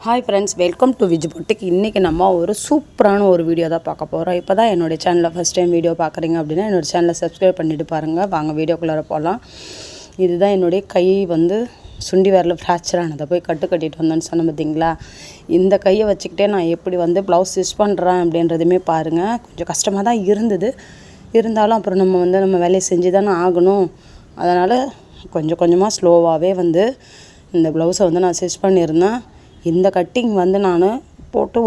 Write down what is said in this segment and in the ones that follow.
Hi friends, welcome to Vij boutique. இன்றைக்கி நம்ம ஒரு சூப்பரான ஒரு வீடியோ தான் பார்க்க போகிறோம். இப்போ தான் என்னுடைய சேனலில் ஃபஸ்ட் டைம் வீடியோ பார்க்குறீங்க அப்படின்னா என்னோடய சேனலை சப்ஸ்கிரைப் பண்ணிவிட்டு பாருங்கள். வாங்க வீடியோக்குள்ளார போகலாம். இதுதான் என்னுடைய கை சுண்டி விரல் ஃப்ராக்சர் ஆனதை போய் கட்டிட்டு வந்தேன்னு சொன்னேன் பார்த்தீங்களா. இந்த கையை வச்சுக்கிட்டே நான் எப்படி ப்ளவுஸ் ஸ்டிச் பண்ணுறேன் அப்படின்றதுமே பாருங்கள். கொஞ்சம் கஷ்டமாக தான் இருந்தது. இருந்தாலும் அப்புறம் நம்ம வேலையை செஞ்சு தானே ஆகணும். அதனால் கொஞ்சம் கொஞ்சமாக ஸ்லோவாகவே இந்த ப்ளவுஸை நான் ஸ்டிச் பண்ணியிருந்தேன். இந்த கட்டிங் நான் போட்டு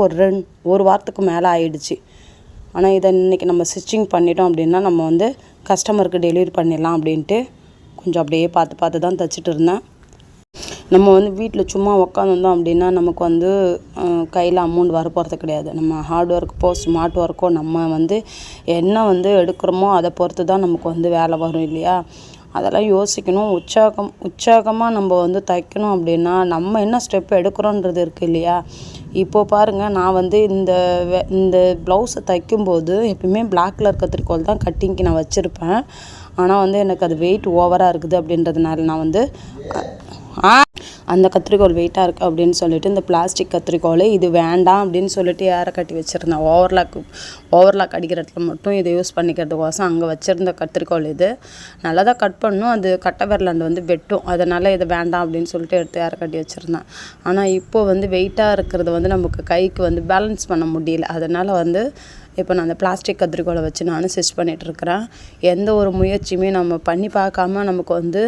ஒரு வாரத்துக்கு மேலே ஆயிடுச்சு. ஆனால் இதை இன்றைக்கி நம்ம ஸ்டிச்சிங் பண்ணிட்டோம் அப்படின்னா நம்ம கஸ்டமருக்கு டெலிவரி பண்ணிடலாம் அப்படின்ட்டு கொஞ்சம் அப்படியே பார்த்து தான் தைச்சிட்டு இருந்தேன். நம்ம வீட்டில் சும்மா உக்காந்துருந்தோம் அப்படின்னா நமக்கு கையில் அமௌண்ட் வர போகிறது கிடையாது. நம்ம ஹார்ட் ஒர்க்கோ ஸ்மார்ட் ஒர்க்கோ நம்ம என்ன எடுக்கிறோமோ அதை பொறுத்து தான் நமக்கு வேலை வரும் இல்லையா. அதெல்லாம் யோசிக்கணும். உற்சாகமாக நம்ம தைக்கணும் அப்படின்னா நம்ம என்ன ஸ்டெப் எடுக்கிறோன்றது இருக்குது இல்லையா. இப்போது பாருங்கள், நான் இந்த ப்ளவுஸை தைக்கும்போது எப்பயுமே பிளாக் கலர் கத்திரிக்கோல் தான் கட்டிங்க்கு நான் வச்சுருப்பேன். ஆனால் எனக்கு அது வெயிட் ஓவராக இருக்குது அப்படின்றதுனால நான் அந்த கத்திரிக்கோல் வெயிட்டாக இருக்குது அப்படின்னு சொல்லிட்டு இந்த பிளாஸ்டிக் கத்திரிக்கோல் இது வேண்டாம் அப்படின்னு சொல்லிட்டு யாரை கட்டி வச்சுருந்தேன். ஓவர்லாக் அடிக்கிற இடத்துல மட்டும் இதை யூஸ் பண்ணிக்கிறதுக்கோசம் அங்கே வச்சுருந்த கத்திரிக்கோல் இது நல்லா தான் கட் பண்ணணும். அது கட்டை விரலாண்டு வெட்டும். அதனால் இதை வேண்டாம் அப்படின்னு சொல்லிட்டு எடுத்து யாரை கட்டி வச்சுருந்தேன். ஆனால் இப்போது வெயிட்டாக இருக்கிறது நமக்கு கைக்கு பேலன்ஸ் பண்ண முடியல. அதனால் இப்போ நான் அந்த பிளாஸ்டிக் கத்திரிக்கோலை வச்சு நான் ஸ்டிச் பண்ணிகிட்ருக்கிறேன். எந்த ஒரு முயற்சியுமே நம்ம பண்ணி பார்க்காம நமக்கு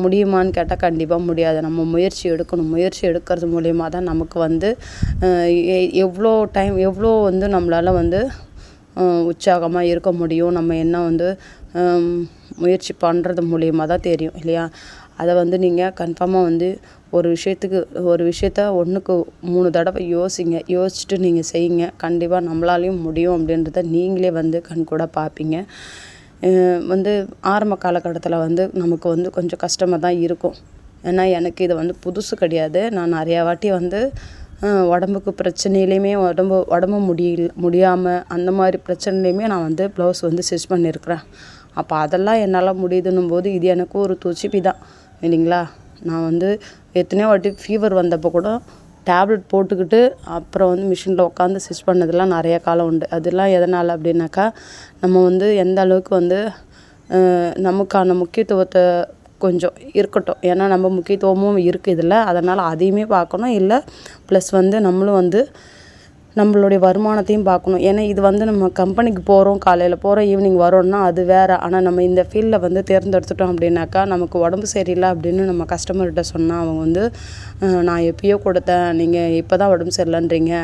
முடியுமான்னு கேட்டால் கண்டிப்பாக முடியாது. நம்ம முயற்சி எடுக்கணும். முயற்சி எடுக்கிறது மூலிமா தான் நமக்கு எவ்வளோ நம்மளால் உற்சாகமாக இருக்க முடியும். நம்ம என்ன முயற்சி பண்ணுறது மூலிமா தான் தெரியும் இல்லையா. அதை நீங்கள் கன்ஃபார்மாக ஒரு விஷயத்த 1க்கு 3 தடவை யோசிச்சுட்டு நீங்கள் செய்யுங்க. கண்டிப்பாக நம்மளாலையும் முடியும் அப்படின்றத நீங்களே கண்கூட பார்ப்பீங்க. ஆரம்ப காலகட்டத்தில் நமக்கு கொஞ்சம் கஷ்டமாக தான் இருக்கும். ஏன்னா எனக்கு இது புதுசு கிடையாது. நான் நிறையா வாட்டி உடம்புக்கு பிரச்சனையிலையுமே உடம்பு முடியாமல் அந்த மாதிரி பிரச்சனையிலையுமே நான் ப்ளவுஸ் ஸ்டிச் பண்ணியிருக்கிறேன். அப்போ அதெல்லாம் என்னால் முடியுதுன்னும் போது இது எனக்கு ஒரு துச்சிப்பி தான் இல்லைங்களா. நான் எத்தனையோ வாட்டி ஃபீவர் வந்தப்போ கூட டேப்லெட் போட்டுக்கிட்டு அப்புறம் மிஷினில் உட்காந்து ஸ்டிச் பண்ணதெல்லாம் நிறைய காலம் உண்டு. அதெல்லாம் எதனால் அப்படின்னாக்கா நம்ம எந்த அளவுக்கு நமக்கான முக்கியத்துவத்தை கொஞ்சம் இருக்கட்டும். ஏன்னா நம்ம முக்கியத்துவமும் இருக்குது இதில். அதனால் அதையுமே பார்க்கணும். இல்லை ப்ளஸ் நம்மளும் நம்மளுடைய வருமானத்தையும் பார்க்கணும். ஏன்னா இது நம்ம கம்பெனிக்கு போகிறோம், காலையில் போகிறோம், ஈவினிங் வரோன்னா அது வேறு. ஆனால் நம்ம இந்த ஃபீல்டில் தேர்ந்தெடுத்துட்டோம் அப்படின்னாக்கா நமக்கு உடம்பு சரியில்லை அப்படின்னு நம்ம கஸ்டமர்கிட்ட சொன்னால் அவங்க நான் எப்பயோ கொடுத்தேன், நீங்கள் இப்போ தான் உடம்பு சரியில்லைன்றீங்க,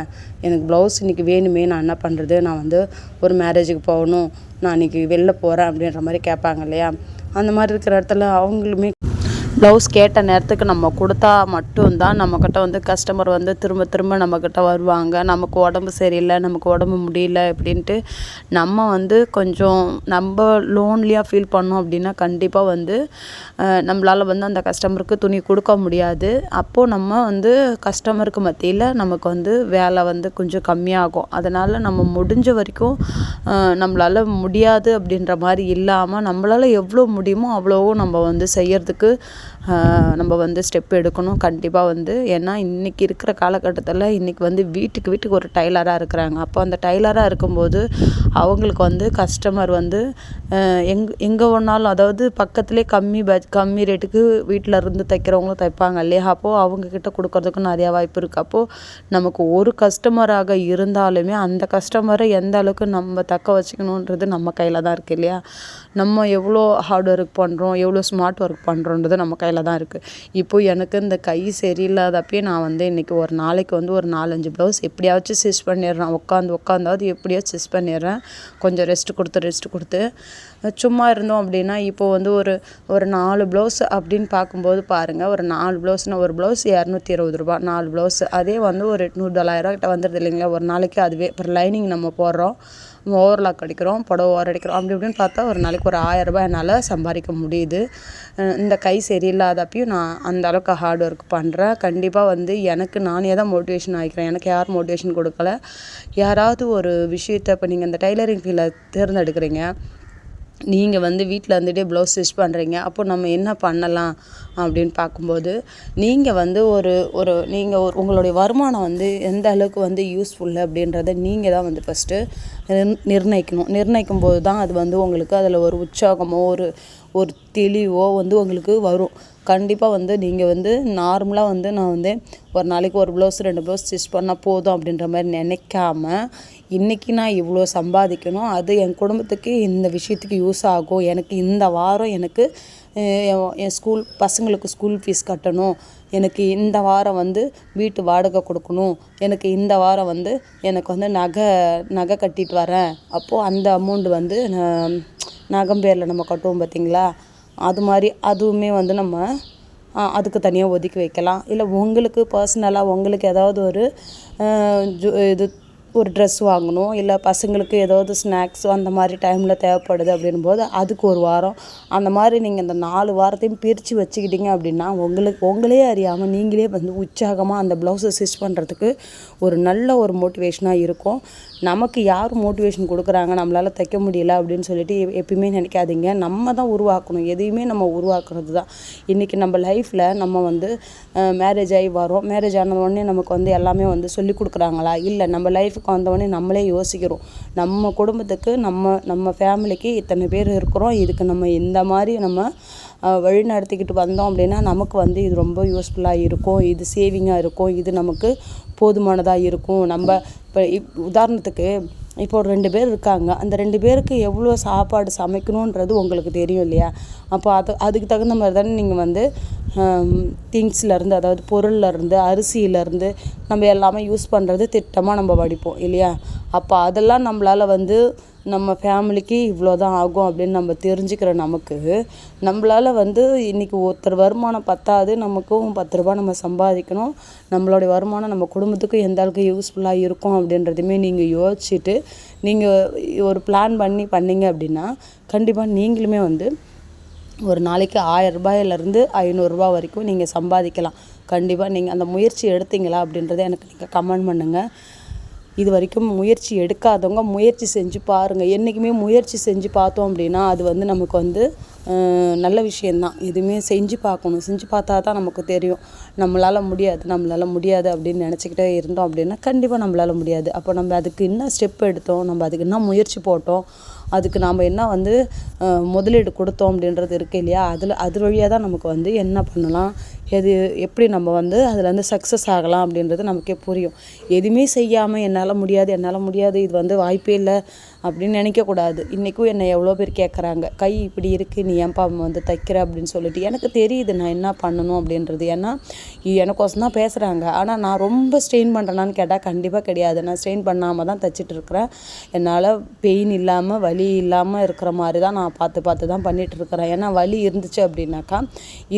எனக்கு ப்ளவுஸ் இன்றைக்கி வேணுமே, நான் என்ன பண்ணுறது, நான் ஒரு மேரேஜுக்கு போகணும், நான் இன்றைக்கி வெளில போகிறேன் அப்படின்ற மாதிரி கேட்பாங்க இல்லையா. அந்த மாதிரி இருக்கிற இடத்துல அவங்களுமே ப்ளவுஸ் கேட்ட நேரத்துக்கு நம்ம கொடுத்தா மட்டும்தான் நம்மக்கிட்ட கஸ்டமர் திரும்ப நம்மக்கிட்ட வருவாங்க. நமக்கு உடம்பு சரியில்லை, நமக்கு உடம்பு முடியல அப்படின்ட்டு நம்ம கொஞ்சம் நம்ம லோன்லியாக ஃபீல் பண்ணோம் அப்படின்னா கண்டிப்பாக நம்மளால் அந்த கஸ்டமருக்கு துணி கொடுக்க முடியாது. அப்போது நம்ம கஸ்டமருக்கு மத்தியில் நமக்கு வேலை கொஞ்சம் கம்மியாகும். அதனால் நம்ம முடிஞ்ச வரைக்கும் நம்மளால் முடியாது அப்படின்ற மாதிரி இல்லாமல் நம்மளால் எவ்வளோ முடியுமோ அவ்வளோவும் நம்ம செய்யறதுக்கு நம்ம ஸ்டெப் எடுக்கணும் கண்டிப்பாக. ஏன்னா இன்றைக்கி இருக்கிற காலகட்டத்தில் இன்றைக்கி வீட்டுக்கு ஒரு டைலராக இருக்கிறாங்க. அப்போ அந்த டைலராக இருக்கும்போது அவங்களுக்கு கஸ்டமர் எங்கே ஒன்றாலும், அதாவது பக்கத்துலேயே கம்மி ரேட்டுக்கு வீட்டில் இருந்து தைக்கிறவங்களும் தைப்பாங்க இல்லையா. அப்போது அவங்கக்கிட்ட கொடுக்கறதுக்கும் நிறையா வாய்ப்பு இருக்குது. அப்போது நமக்கு ஒரு கஸ்டமராக இருந்தாலுமே அந்த கஸ்டமரை எந்த அளவுக்கு நம்ம தக்க வச்சுக்கணுன்றது நம்ம கையில் தான் இருக்குது இல்லையா. நம்ம எவ்வளோ ஹார்ட் ஒர்க் பண்ணுறோம், எவ்வளோ ஸ்மார்ட் ஒர்க் பண்ணுறோன்றது நம்ம கையில் தான் இருக்குது. இப்போது எனக்கு இந்த கை சரியில்லாதப்பயே நான் இன்றைக்கி ஒரு நாளைக்கு ஒரு 4-5 ப்ளவுஸ் எப்படியாச்சும் ஸ்டிச் பண்ணிடுறேன். உட்காந்தாவது எப்படியாச்சும் ஸ்டிச் பண்ணிடுறேன். கொஞ்சம் ரெஸ்ட் கொடுத்து சும்மா இருந்தோம் அப்படின்னா இப்போது ஒரு 4 ப்ளவுஸ் அப்படின்னு பார்க்கும்போது பாருங்கள், ஒரு 4 ப்ளவுஸ்னால் ஒரு ப்ளவுஸ் 220 ரூபா, 4 ப்ளவுஸ் அதே ஒரு 800-900 கிட்ட வந்துடுது இல்லைங்களா ஒரு நாளைக்கு. அதுவே அப்புறம் லைனிங் நம்ம போடுறோம், ஓவர்லாக் அடிக்கிறோம், புடவை ஓவர் அடிக்கிறோம், அப்படி இப்படின்னு பார்த்தா ஒரு நாளைக்கு ஒரு 1000 ரூபாய் என்னால் சம்பாதிக்க முடியுது. இந்த கை சரியில்லாதப்பையும் நான் அந்த அளவுக்கு ஹார்ட் ஒர்க் பண்ணுறேன். கண்டிப்பாக எனக்கு நானே தான் மோட்டிவேஷன் ஆகிக்கிறேன். எனக்கு யாரும் மோட்டிவேஷன் கொடுக்கல. யாராவது ஒரு விஷயத்தை இப்போ நீங்கள் இந்த டைலரிங் ஃபீல்டை தேர்ந்தெடுக்கிறீங்க, நீங்கள் வந்து வீட்டில் இருந்துகிட்டே ப்ளவுஸ் ஸ்டிச் பண்ணுறீங்க. அப்போ நம்ம என்ன பண்ணலாம் அப்படின்னு பார்க்கும்போது, நீங்கள் வந்து உங்களுடைய வருமானம் வந்து எந்த அளவுக்கு வந்து யூஸ்ஃபுல்லு அப்படின்றத நீங்கள் தான் வந்து ஃபஸ்ட்டு நிர்ணயிக்கணும். நிர்ணயிக்கும்போது தான் அது வந்து உங்களுக்கு அதில் ஒரு உற்சாகமோ ஒரு தெளிவோ வந்து உங்களுக்கு வரும். கண்டிப்பாக வந்து நீங்கள் வந்து நார்மலாக வந்து நான் வந்து ஒரு நாளைக்கு ஒரு ப்ளவுஸ் 2 ப்ளவுஸ் ஸ்டிச் பண்ணால் போதும் அப்படின்ற மாதிரி நினைக்காம, இன்றைக்கி நான் இவ்வளோ சம்பாதிக்கணும், அது என் குடும்பத்துக்கு இந்த விஷயத்துக்கு யூஸ் ஆகும், எனக்கு இந்த வாரம் எனக்கு என் பசங்களுக்கு ஸ்கூல் ஃபீஸ் கட்டணும், எனக்கு இந்த வாரம் வந்து வீட்டு வாடகை கொடுக்கணும், எனக்கு இந்த வாரம் வந்து எனக்கு வந்து நகை கட்டிட்டு வரேன், அப்போது அந்த அமௌண்ட் வந்து நகம் பேரில் நம்ம கட்டுவோம் பார்த்திங்களா, அது மாதிரி அதுவுமே வந்து நம்ம அதுக்கு தனியாக ஒதுக்கி வைக்கலாம். இல்லை உங்களுக்கு பர்சனலாக உங்களுக்கு ஏதாவது ஒரு ட்ரெஸ் வாங்கணும், இல்லை பசங்களுக்கு ஏதாவது ஸ்நாக்ஸோ அந்த மாதிரி டைமில் தேவைப்படுது அப்படின்போது அதுக்கு ஒரு வாரம், அந்த மாதிரி நீங்கள் இந்த 4 வாரத்தையும் பிரித்து வச்சுக்கிட்டிங்க அப்படின்னா உங்களே அறியாமல் நீங்களே வந்து உற்சாகமாக அந்த ப்ளவுஸை ஸ்டிச் பண்ணுறதுக்கு ஒரு நல்ல ஒரு மோட்டிவேஷனாக இருக்கும். நமக்கு யார் மோட்டிவேஷன் கொடுக்குறாங்க, நம்மளால் தைக்க முடியல அப்படின்னு சொல்லிட்டு எப்பயுமே நினைக்காதீங்க. நம்ம தான் உருவாக்கணும், எதையுமே நம்ம உருவாக்குறது தான். இன்றைக்கி நம்ம லைஃப்பில் நம்ம வந்து மேரேஜ் ஆகி வரோம், மேரேஜ் ஆனவுடனே நமக்கு வந்து எல்லாமே வந்து சொல்லி கொடுக்குறாங்களா? இல்லை, நம்ம லைஃபுக்கு வந்தவொடனே நம்மளே யோசிக்கிறோம், நம்ம குடும்பத்துக்கு நம்ம ஃபேமிலிக்கு இத்தனை பேர் இருக்கிறோம், இதுக்கு நம்ம இந்த மாதிரி நம்ம வழி நடத்திக்கிட்டு வந்தோம் அப்படின்னா நமக்கு வந்து இது ரொம்ப யூஸ்ஃபுல்லாக இருக்கும், இது சேவிங்காக இருக்கும், இது நமக்கு போதுமானதாக இருக்கும். நம்ம இப்போ உதாரணத்துக்கு இப்போ ஒரு 2 பேர் இருக்காங்க, அந்த 2 பேருக்கு எவ்வளோ சாப்பாடு சமைக்கணுன்றது உங்களுக்கு தெரியும் இல்லையா? அப்போ அதுக்கு தகுந்த மாதிரி தானே நீங்கள் வந்து திங்ஸ்லேருந்து, அதாவது பொருள்லேருந்து, அரிசியிலேருந்து நம்ம எல்லாமே யூஸ் பண்ணுறது திட்டமாக நம்ம வடிப்போம் இல்லையா? அப்போ அதெல்லாம் நம்மளால் வந்து நம்ம ஃபேமிலிக்கு இவ்வளோ தான் ஆகும் அப்படின்னு நம்ம தெரிஞ்சுக்கிற நம்மளால் வந்து இன்றைக்கி ஒருத்தர் வருமானம் பத்தாது, நமக்கும் 10 ரூபா நம்ம சம்பாதிக்கணும், நம்மளுடைய வருமானம் நம்ம குடும்பத்துக்கு எந்த அளவுக்கு யூஸ்ஃபுல்லாக இருக்கும் அப்படின்றதுமே நீங்கள் யோசிச்சுட்டு நீங்கள் ஒரு பிளான் பண்ணிங்க அப்படின்னா கண்டிப்பாக நீங்களுமே வந்து ஒரு நாளைக்கு 1000 ரூபாயிலேருந்து 500 ரூபா வரைக்கும் நீங்கள் சம்பாதிக்கலாம். கண்டிப்பாக நீங்கள் அந்த முயற்சி எடுத்தீங்களா அப்படின்றத எனக்கு நீங்கள் கமெண்ட் பண்ணுங்கள். இது வரைக்கும் முயற்சி எடுக்காதவங்க முயற்சி செஞ்சு பாருங்கள். என்றைக்குமே முயற்சி செஞ்சு பார்த்தோம் அப்படின்னா அது வந்து நமக்கு வந்து நல்ல விஷயந்தான். எதுவுமே செஞ்சு பார்க்கணும், செஞ்சு பார்த்தா தான் நமக்கு தெரியும். நம்மளால் முடியாது அப்படின்னு நினச்சிக்கிட்டே இருந்தோம் அப்படின்னா கண்டிப்பாக நம்மளால் முடியாது. அப்போ நம்ம அதுக்கு என்ன ஸ்டெப் எடுத்தோம், நம்ம அதுக்கு என்ன முயற்சி போட்டோம், அதுக்கு நாம் என்ன வந்து முதலீடு கொடுத்தோம் அப்படின்றது இருக்குது இல்லையா? அது வழியாக தான் நமக்கு வந்து என்ன பண்ணலாம், எப்படி நம்ம வந்து அதில் வந்து சக்ஸஸ் ஆகலாம் அப்படின்றது நமக்கே புரியும். எதுவுமே செய்யாமல் என்னால் முடியாது, இது வந்து வாய்ப்பே இல்லை அப்படின்னு நினைக்கக்கூடாது. இன்றைக்கும் என்னை எவ்வளோ பேர் கேட்குறாங்க, கை இப்படி இருக்குது, நீ ஏன்பா வந்து தைக்கிற அப்படின்னு சொல்லிட்டு. எனக்கு தெரியுது நான் என்ன பண்ணணும் அப்படின்றது. ஏன்னா எனக்கோசம் தான் பேசுகிறாங்க. ஆனால் நான் ரொம்ப ஸ்ட்ரெயின் பண்ணுறேனான்னு கேட்டால் கண்டிப்பாக கிடையாது. நான் ஸ்ட்ரெயின் பண்ணாமல் தான் தைச்சிட்ருக்கிறேன். என்னால் பெயின் இல்லாமல் வலி இல்லாமல் இருக்கிற மாதிரி தான் நான் பார்த்து தான் பண்ணிகிட்ருக்கிறேன். ஏன்னா வலி இருந்துச்சு அப்படின்னாக்கா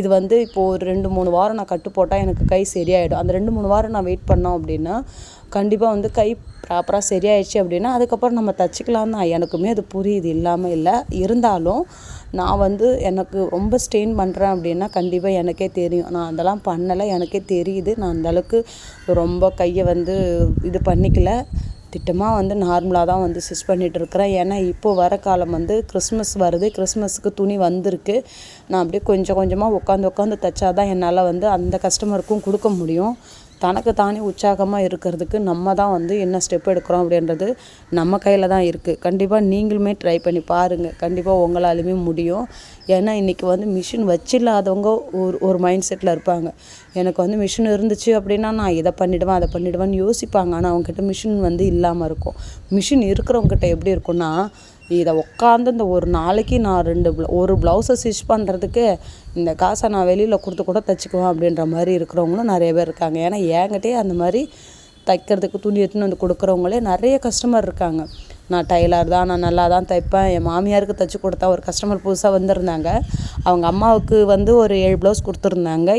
இது வந்து இப்போது ஒரு 2-3 வாரம் நான் கட்டு போட்டால் எனக்கு கை சரியாயிடும். அந்த 2-3 வாரம் நான் வெயிட் பண்ணோம் அப்படின்னா கண்டிப்பாக வந்து கை ப்ராப்பராக சரியாயிடுச்சு அப்படின்னா அதுக்கப்புறம் நம்ம தச்சுக்கலாம் தான். எனக்குமே அது புரியுது, இல்லாமல் இல்லை. இருந்தாலும் நான் வந்து எனக்கு ரொம்ப ஸ்ட்ரெயின் பண்ணுறேன் அப்படின்னா கண்டிப்பாக எனக்கே தெரியும். நான் அதெல்லாம் பண்ணலை, எனக்கே தெரியுது. நான் அந்தளவுக்கு ரொம்ப கையை வந்து இது பண்ணிக்கல. திட்டமாக வந்து நார்மலாக தான் வந்து ஸ்டிச் பண்ணிகிட்ருக்கிறேன். ஏன்னா இப்போது வர காலம் வந்து கிறிஸ்மஸ் வருது, கிறிஸ்மஸுக்கு துணி வந்திருக்கு. நான் அப்படியே கொஞ்சம் கொஞ்சமாக உட்காந்து தைச்சா தான் என்னால் வந்து அந்த கஸ்டமருக்கும் கொடுக்க முடியும். தனக்கு தானே உற்சாகமாக இருக்கிறதுக்கு நம்ம தான் வந்து என்ன ஸ்டெப் எடுக்கிறோம் அப்படின்றது நம்ம கையில் தான் இருக்குது. கண்டிப்பாக நீங்களுமே ட்ரை பண்ணி பாருங்கள், கண்டிப்பாக உங்களாலுமே முடியும். ஏன்னா இன்றைக்கி வந்து மிஷின் வச்சில்லாதவங்க ஒரு மைண்ட் செட்டில் இருப்பாங்க. எனக்கு வந்து மிஷின் இருந்துச்சு அப்படின்னா நான் இதை பண்ணிவிடுவேன் அதை பண்ணிவிடுவேன்னு யோசிப்பாங்க. ஆனால் அவங்ககிட்ட மிஷின் வந்து இல்லாமல் இருக்கும். மிஷின் இருக்கிறவங்ககிட்ட எப்படி இருக்குன்னா, இதை உட்காந்து இந்த ஒரு நாளைக்கு நான் ஒரு ப்ளவுஸை ஸ்டிச் பண்ணுறதுக்கு இந்த காசை நான் வெளியில் கொடுத்து கூட தைச்சிக்குவேன் அப்படின்ற மாதிரி இருக்கிறவங்களும் நிறைய பேர் இருக்காங்க. ஏன்னா என்கிட்டே அந்த மாதிரி தைக்கிறதுக்கு துணி எடுத்துன்னு வந்து கொடுக்குறவங்களே நிறைய கஸ்டமர் இருக்காங்க. நான் டைலர் தான், நான் நல்லா தான் தைப்பேன். என் மாமியாருக்கு தைச்சி கொடுத்தா ஒரு கஸ்டமர் புதுசாக வந்திருந்தாங்க. அவங்க அம்மாவுக்கு வந்து ஒரு 7 ப்ளவுஸ் கொடுத்துருந்தாங்க.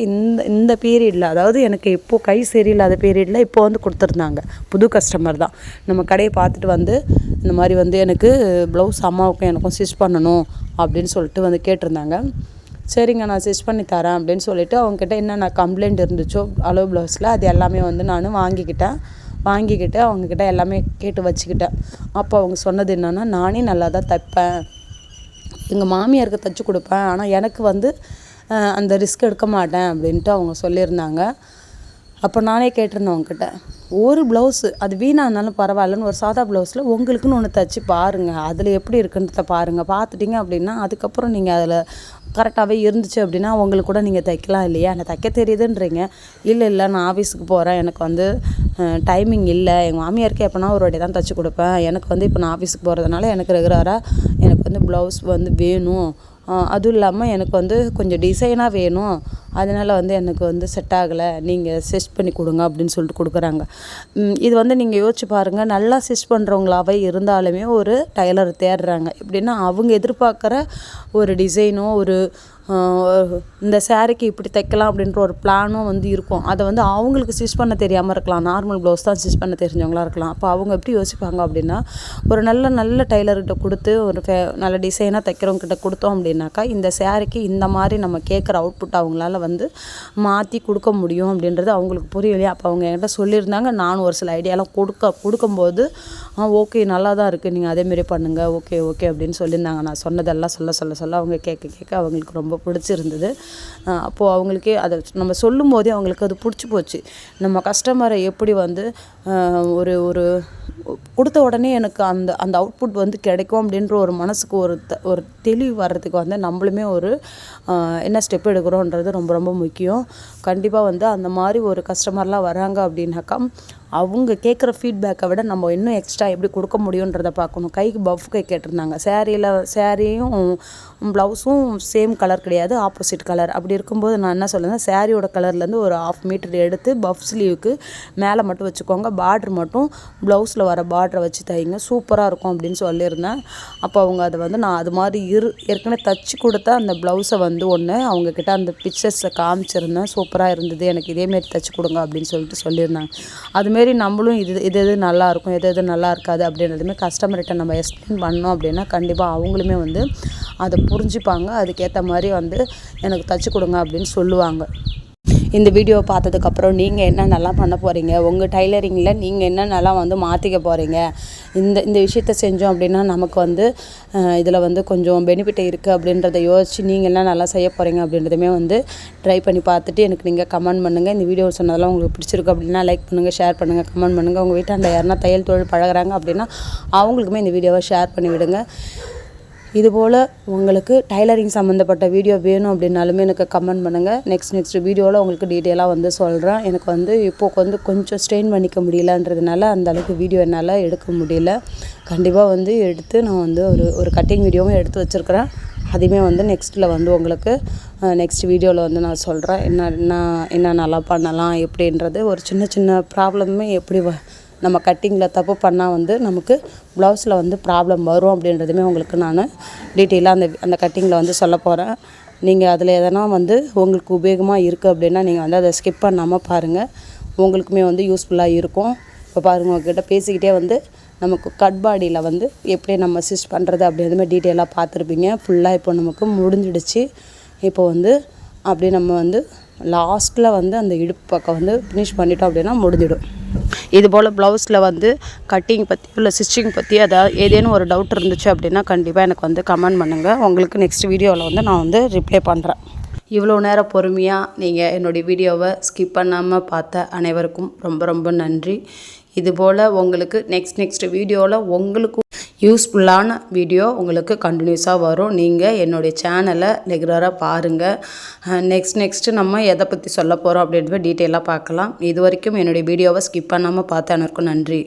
இந்த பீரியடில், அதாவது எனக்கு இப்போது கை சரியில்லாத பீரியடில் இப்போ வந்து கொடுத்துருந்தாங்க. புது கஸ்டமர் தான். நம்ம கடையை பார்த்துட்டு வந்து இந்த மாதிரி வந்து எனக்கு ப்ளவுஸ் அம்மாவுக்கும் எனக்கும் ஸ்டிச் பண்ணணும் அப்படின்னு சொல்லிட்டு வந்து கேட்டிருந்தாங்க. சரிங்க, நான் ஸ்டிச் பண்ணி தரேன் அப்படின்னு சொல்லிவிட்டு அவங்கக்கிட்ட என்னென்ன கம்ப்ளைண்ட் இருந்துச்சோ அளவு ப்ளவுஸில் அது எல்லாமே வந்து நான் வாங்கிக்கிட்டு அவங்கக்கிட்ட எல்லாமே கேட்டு வச்சுக்கிட்டேன். அப்போ அவங்க சொன்னது என்னென்னா, நானே நல்லா தான் தைப்பேன், எங்கள் மாமியாருக்கு தைச்சி கொடுப்பேன், ஆனால் எனக்கு வந்து அந்த ரிஸ்க் எடுக்க மாட்டேன் அப்படின்ட்டு அவங்க சொல்லியிருந்தாங்க. அப்போ நானே கேட்டிருந்தேன் அவங்கக்கிட்ட, ஒரு ப்ளவுஸு அது வீணானாலும் பரவாயில்லன்னு ஒரு சாதா ப்ளவுஸில் உங்களுக்குன்னு ஒன்று தைச்சி பாருங்கள், அதில் எப்படி இருக்குன்றத பாருங்கள், பார்த்துட்டிங்க அப்படின்னா அதுக்கப்புறம் நீங்கள் அதில் கரெக்டாகவே இருந்துச்சு அப்படின்னா உங்களுக்கு கூட நீங்கள் தைக்கலாம் இல்லையா, எனக்கு தைக்க தெரியுதுன்றீங்க. இல்லை நான் ஆஃபீஸுக்கு போகிறேன், எனக்கு வந்து டைமிங் இல்லை, எங்கள் மாமியாருக்கு எப்போனா ஒரு வாட்டி தான் தைச்சி கொடுப்பேன், எனக்கு வந்து இப்போ நான் ஆஃபீஸுக்கு போகிறதுனால எனக்கு ரெகுலராக எனக்கு வந்து ப்ளவுஸ் வந்து வேணும், அதுவும் இல்லாமல் எனக்கு வந்து கொஞ்சம் டிசைனாக வேணும், அதனால் வந்து எனக்கு வந்து செட் ஆகலை, நீங்கள் ஸ்டிச் பண்ணி கொடுங்க அப்படின்னு சொல்லிட்டு கொடுக்குறாங்க. இது வந்து நீங்கள் யோசிச்சு பாருங்கள், நல்லா ஸ்டிச் பண்ணுறவங்களாவே இருந்தாலுமே ஒரு டைலர் தேடுறாங்க. எப்படின்னா அவங்க எதிர்பார்க்குற ஒரு டிசைனோ ஒரு இந்த சாரீக்கு இப்படி தைக்கலாம் அப்படின்ற ஒரு பிளானும் வந்து இருக்கும். அதை வந்து அவங்களுக்கு ஸ்டிச் பண்ண தெரியாமல் இருக்கலாம், நார்மல் ப்ளவுஸ் தான் ஸ்டிச் பண்ண தெரிஞ்சவங்களாக இருக்கலாம். அப்போ அவங்க எப்படி யோசிப்பாங்க அப்படின்னா, ஒரு நல்ல டெய்லர்கிட்ட கொடுத்து ஒரு நல்ல டிசைனாக தைக்கிறவங்ககிட்ட கொடுத்தோம் அப்படின்னாக்கா இந்த சாரீக்கு இந்த மாதிரி நம்ம கேட்குற அவுட்புட் அவங்களால வந்து மாற்றி கொடுக்க முடியும் அப்படின்றது அவங்களுக்கு புரியலையா. அப்போ அவங்க என்கிட்ட சொல்லியிருந்தாங்க. நானும் ஒரு சில ஐடியாலாம் கொடுக்கும்போது ஓகே நல்லா தான் இருக்குது, நீங்கள் அதேமாரி பண்ணுங்கள், ஓகே அப்படின்னு சொல்லியிருந்தாங்க. நான் சொன்னதெல்லாம் சொல்ல அவங்க கேட்க அவங்களுக்கு ரொம்ப பிடிச்சிருந்தது. அப்போது அவங்களுக்கே அதை நம்ம சொல்லும் போதே அவங்களுக்கு அது பிடிச்சி போச்சு. நம்ம கஸ்டமரை எப்படி வந்து ஒரு ஒரு கொடுத்த உடனே எனக்கு அந்த அவுட்புட் வந்து கிடைக்கும் அப்படின்ற ஒரு மனசுக்கு ஒரு தெளிவு வர்றதுக்கு வந்து நம்மளுமே ஒரு என்ன ஸ்டெப் எடுக்கிறோன்றது ரொம்ப முக்கியம். கண்டிப்பாக வந்து அந்த மாதிரி ஒரு கஸ்டமர்லாம் வராங்க அப்படின்னாக்கா அவங்க கேட்குற ஃபீட்பேக்கை விட நம்ம இன்னும் எக்ஸ்ட்ரா எப்படி கொடுக்க முடியுன்றதை பார்க்கணும். கைக்கு பஃப் கை கேட்டிருந்தாங்க. சாரியும் ப்ளவுஸும் சேம் கலர் கிடையாது, ஆப்போசிட் கலர். அப்படி இருக்கும்போது நான் என்ன சொல்லுவேன், சாரியோட கலர்லேருந்து ஒரு 1/2 மீட்டர் எடுத்து பஃப் ஸ்லீவுக்கு மேலே மட்டும் வச்சுக்கோங்க, பார்ட்ரு மட்டும் ப்ளவுஸில் வர பார்டரை வச்சு தைங்க, சூப்பராக இருக்கும் அப்படின்னு சொல்லியிருந்தேன். அப்போ அவங்க அதை வந்து நான் அது மாதிரி ஏற்கனவே தைச்சி கொடுத்த அந்த ப்ளவுஸை வந்து ஒன்று அவங்கக்கிட்ட அந்த பிக்சர்ஸை காமிச்சிருந்தேன். சூப்பராக இருந்தது, எனக்கு இதேமாரி தைச்சி கொடுங்க அப்படின்னு சொல்லியிருந்தாங்க. அதுமாரி நம்மளும் இது நல்லாயிருக்கும், எது நல்லா இருக்காது அப்படின்றதுமே கஸ்டமர்கிட்ட நம்ம எக்ஸ்பிளைன் பண்ணோம் அப்படின்னா கண்டிப்பாக அவங்களுமே வந்து அதை புரிஞ்சுப்பாங்க. அதுக்கேற்ற மாதிரி வந்து எனக்கு தைச்சி கொடுங்க அப்படின்னு சொல்லுவாங்க. இந்த வீடியோவை பார்த்ததுக்கப்புறம் நீங்கள் என்னென்னலாம் பண்ண போகிறீங்க, உங்கள் டைலரிங்கில் நீங்கள் என்னென்னலாம் வந்து மாற்றிக்க போகிறீங்க, இந்த விஷயத்த செஞ்சோம் அப்படின்னா நமக்கு வந்து இதில் வந்து கொஞ்சம் பெனிஃபிட் இருக்குது அப்படின்றத யோசித்து நீங்கள் என்ன நல்லா செய்ய போகிறீங்க அப்படின்றதுமே வந்து ட்ரை பண்ணி பார்த்துட்டு எனக்கு நீங்கள் கமெண்ட் பண்ணுங்கள். இந்த வீடியோ சொன்னதெல்லாம் உங்களுக்கு பிடிச்சிருக்கு அப்படின்னா லைக் பண்ணுங்கள், ஷேர் பண்ணுங்கள், கமெண்ட் பண்ணுங்கள். உங்கள் வீட்டாண்ட யாருன்னா தையல் தொழில் பழகுறாங்க அப்படின்னா அவங்களுக்குமே இந்த வீடியோவை ஷேர் பண்ணி விடுங்க. இதுபோல் உங்களுக்கு டைலரிங் சம்மந்தப்பட்ட வீடியோ வேணும் அப்படின்னாலுமே எனக்கு கமெண்ட் பண்ணுங்கள். நெக்ஸ்ட் வீடியோவில் உங்களுக்கு டீட்டெயிலாக வந்து சொல்கிறேன். எனக்கு வந்து இப்போது வந்து கொஞ்சம் ஸ்ட்ரெயின் பண்ணிக்க முடியலன்றதுனால அந்தளவுக்கு வீடியோ என்னால் எடுக்க முடியல. கண்டிப்பாக வந்து எடுத்து நான் வந்து ஒரு கட்டிங் வீடியோவும் எடுத்து வச்சுருக்கிறேன். அதையுமே வந்து நெக்ஸ்ட்டில் வந்து உங்களுக்கு நெக்ஸ்ட் வீடியோவில் வந்து நான் சொல்கிறேன். என்ன நல்லா பண்ணலாம் எப்படின்றது, ஒரு சின்ன ப்ராப்ளமே எப்படி நம்ம கட்டிங்கில் தப்பு பண்ணால் வந்து நமக்கு ப்ளவுஸில் வந்து ப்ராப்ளம் வரும் அப்படின்றதுமே உங்களுக்கு நான் டீட்டெயிலாக அந்த கட்டிங்கில் வந்து சொல்ல போகிறேன். நீங்கள் அதில் எதனா வந்து உங்களுக்கு உபயோகமாக இருக்குது அப்படின்னா நீங்கள் வந்து அதை ஸ்கிப் பண்ணாமல் பாருங்கள், உங்களுக்குமே வந்து யூஸ்ஃபுல்லாக இருக்கும். இப்போ பாருங்கள், உங்கள்கிட்ட பேசிக்கிட்டே வந்து நமக்கு கட் பாடியில் வந்து எப்படி நம்ம ஸ்டிச் பண்ணுறது அப்படின்றதுமே டீட்டெயிலாக பார்த்துருப்பீங்க. ஃபுல்லாக இப்போ நமக்கு முடிஞ்சிடுச்சு. இப்போ வந்து அப்படியே நம்ம வந்து லாஸ்ட்டில் வந்து அந்த இடுப்பு பக்கம் வந்து ஃபினிஷ் பண்ணிட்டோம் அப்படின்னா முடிஞ்சிடும். இதுபோல் ப்ளவுஸில் வந்து கட்டிங் பற்றி இல்லை ஸ்டிச்சிங் பற்றி ஏதேனும் ஒரு டவுட் இருந்துச்சு அப்படின்னா கண்டிப்பாக எனக்கு வந்து கமெண்ட் பண்ணுங்கள். உங்களுக்கு நெக்ஸ்ட் வீடியோவில் வந்து நான் வந்து ரிப்ளை பண்ணுறேன். இவ்வளோ நேரம் பொறுமையாக நீங்கள் என்னுடைய வீடியோவை ஸ்கிப் பண்ணாமல் பார்த்த அனைவருக்கும் ரொம்ப நன்றி. இதுபோல் உங்களுக்கு நெக்ஸ்ட் வீடியோவில் உங்களுக்கு யூஸ்ஃபுல்லான வீடியோ உங்களுக்கு கண்டினியூஸாக வரும். நீங்கள் என்னுடைய சேனலை ரெகுலராக பாருங்கள். நெக்ஸ்ட்டு நம்ம எதை பற்றி சொல்ல போகிறோம் அப்படின்றத டீட்டெயிலாக பார்க்கலாம். இது வரைக்கும் என்னுடைய வீடியோவை ஸ்கிப் பண்ணாமல் பார்த்த அனைவருக்கும் நன்றி.